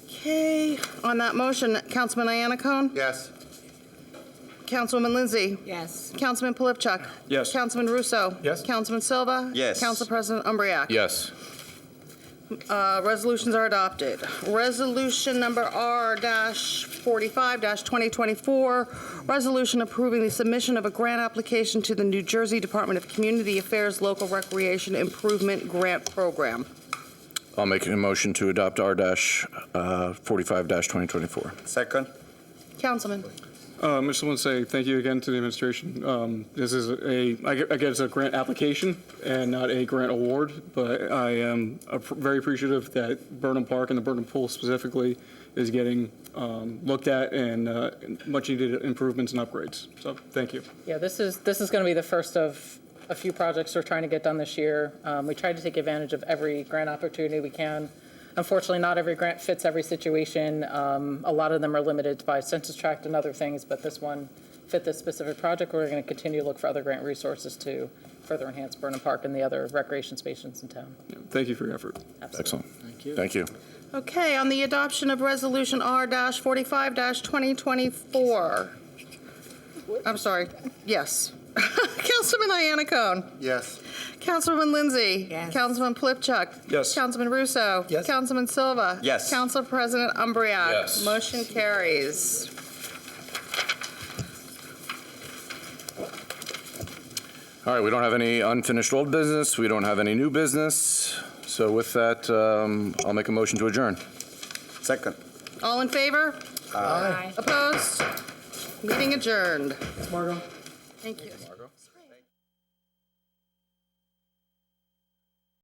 Okay, on that motion, Councilman Iannicone? Yes. Councilwoman Lindsay? Yes. Councilman Polipchuk? Yes. Councilman Russo? Yes. Councilman Silva? Yes. Council President Umbreak? Yes. Resolutions are adopted. Resolution number R-45-2024, resolution approving the submission of a grant application to the New Jersey Department of Community Affairs Local Recreation Improvement Grant Program. I'll make a motion to adopt R-45-2024. Second. Councilman. Mr. Lindsay, thank you again to the administration. This is I guess it's a grant application and not a grant award, but I am very appreciative that Burnham Park and the Burnham Pool specifically is getting looked at and much needed improvements and upgrades. So thank you. Yeah, this is going to be the first of a few projects we're trying to get done this year. We tried to take advantage of every grant opportunity we can. Unfortunately, not every grant fits every situation. A lot of them are limited by census tract and other things, but this one fit this specific project. We're going to continue to look for other grant resources to further enhance Burnham Park and the other recreation spaces in town. Thank you for your effort. Absolutely. Excellent. Thank you. Thank you. Okay, on the adoption of resolution R-45-2024. I'm sorry, yes. Councilman Iannicone. Yes. Councilwoman Lindsay. Yes. Councilman Polipchuk. Yes. Councilman Russo. Yes. Councilman Silva. Yes. Council President Umbreak. Yes. Motion carries. All right, we don't have any unfinished old business. We don't have any new business. So with that, I'll make a motion to adjourn. Second. All in favor? Aye. Opposed? Meeting adjourned. Margot? Thank you. Margot.